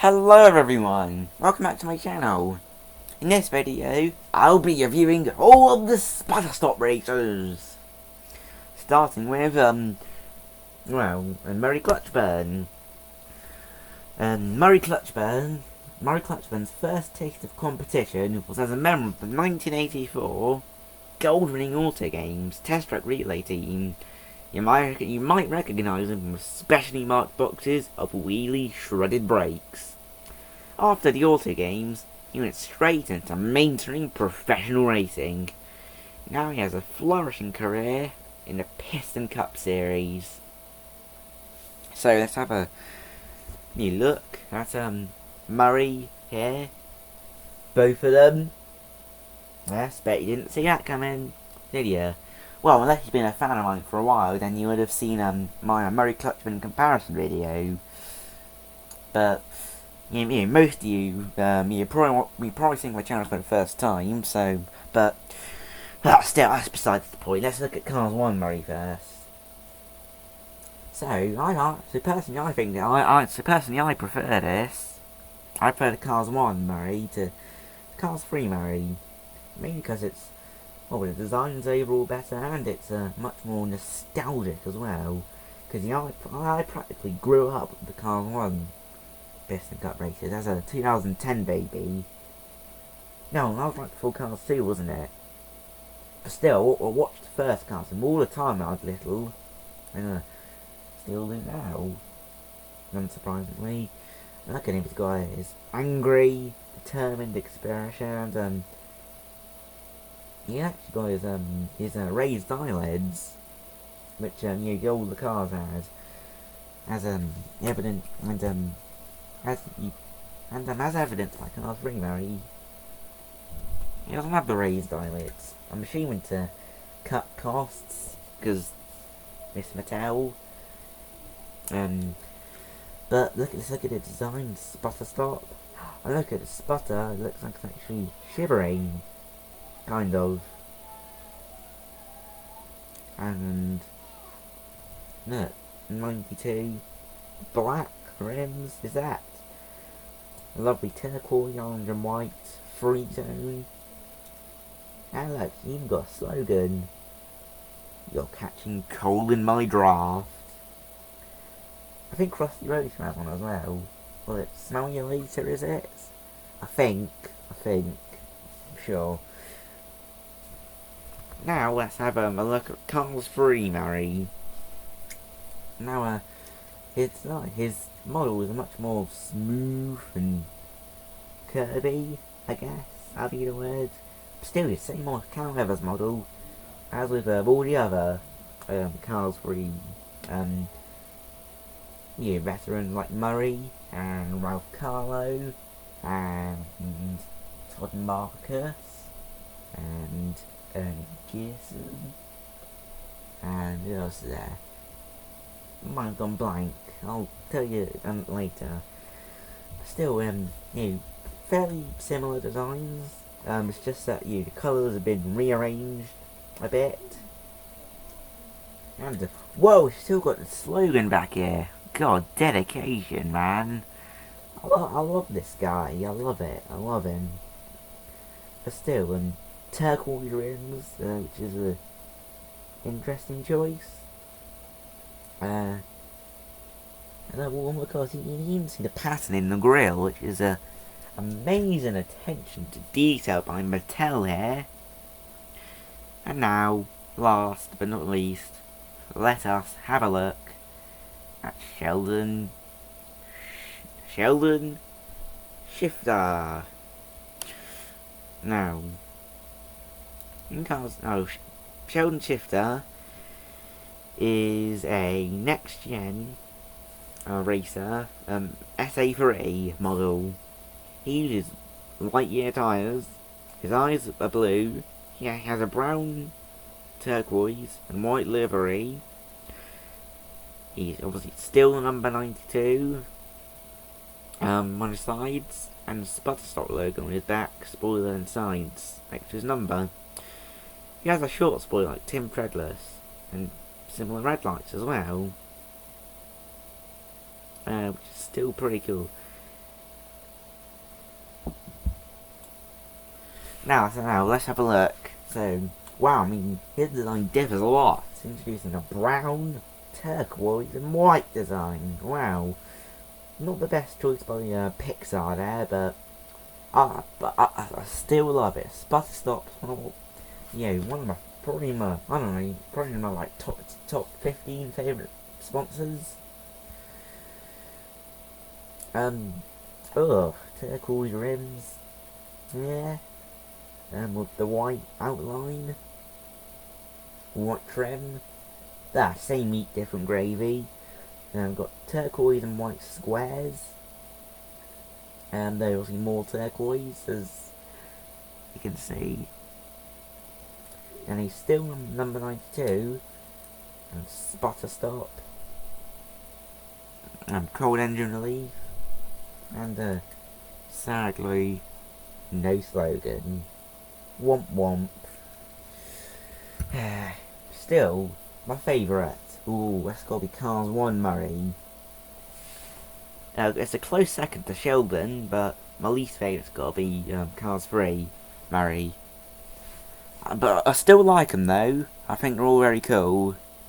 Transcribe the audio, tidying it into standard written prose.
Hello everyone, welcome back to my channel. In this video, I'll be reviewing all of the Sputter Stop races. Starting with, Murray Clutchburn. Murray Clutchburn's first taste of competition was as a member of the 1984 gold-winning Auto Games Test Track Relay team. You might recognise him from specially marked boxes of wheelie shredded brakes. After the Auto Games, he went straight into mainstream professional racing. Now he has a flourishing career in the Piston Cup Series. So let's have a new look at Murray here. Both of them. Yes, bet you didn't see that coming, did you? Well, unless you've been a fan of mine for a while, then you would have seen my Murray Clutchburn comparison video. But most of you, probably seeing my channel for the first time. So, but still, that's besides the point. Let's look at Cars 1 Murray first. So, personally, I prefer this. I prefer the Cars 1 Murray to Cars 3 Murray, mainly because it's, well, the design's overall better, and it's much more nostalgic as well. Because I practically grew up with the Cars 1 Piston Cup races as a 2010 baby. No, I was like full Cars 2, wasn't it? But still, I watched the first Cars all the time when I was little, and still do now. Unsurprisingly, look at him. This guy is angry, determined expression, and he actually got his raised eyelids, which all the cars as evident as evidenced by Cars 3 Murray. He doesn't have the raised eyelids. I'm assuming to cut costs, because Miss Mattel. But let's look at the design. Sputter Stop. I look at the sputter. It looks like it's actually shivering, kind of. And look, 92 black rims. Is that a lovely turquoise, orange and white free zone? And look, you even got a slogan. You're catching cold in my draft. I think Krusty Road has one as well. Will it smell you later, is it? I think. I'm sure. Now let's have a look at Cars 3 Murray. Now, his model is much more smooth and curvy, I guess, that'd be the word. Still, the same old Cal Evers model as with all the other Cars 3 veterans like Murray and Ralph Carlo and Todd Marcus and Jason and who else is there? Might have gone blank. I'll tell you later. Still, fairly similar designs. It's just that the colours have been rearranged a bit. And whoa, still got the slogan back here. God, dedication, man. I love this guy. I love it. I love him. But still, turquoise rims, which is a interesting choice. And because you can even see the pattern in the grille, which is a amazing attention to detail by Mattel here. And now, last but not least, let us have a look at Sheldon Shifter. Now, Sheldon Shifter is a next-gen racer, SA3 model. He uses light-year tyres, his eyes are blue, he has a brown, turquoise and white livery. He's obviously still number 92 on his sides, and the Sputter Stop logo on his back, spoiler and sides next to his number. He has a short spoiler like Tim Treadless, and similar red lights as well, which is still pretty cool. Now, let's have a look. So, wow, I mean, his design differs a lot. It's introducing a brown, turquoise, and white design. Wow. Not the best choice by Pixar there, but I still love it. Sputter Stop, one of my I don't know, probably my like top 15 favourite sponsors. Turquoise rims, yeah. With the white outline, white trim. Same meat, different gravy. I've got turquoise and white squares. They're obviously more turquoise, as you can see. And he's still number 92. And Sputter Stop. And cold engine relief. And sadly, no slogan. Womp womp. Still, my favourite. Ooh, that's gotta be Cars 1 Murray. It's a close second to Sheldon, but my least favourite's gotta be Cars 3 Murray. But I still like them though. I think they're all very cool.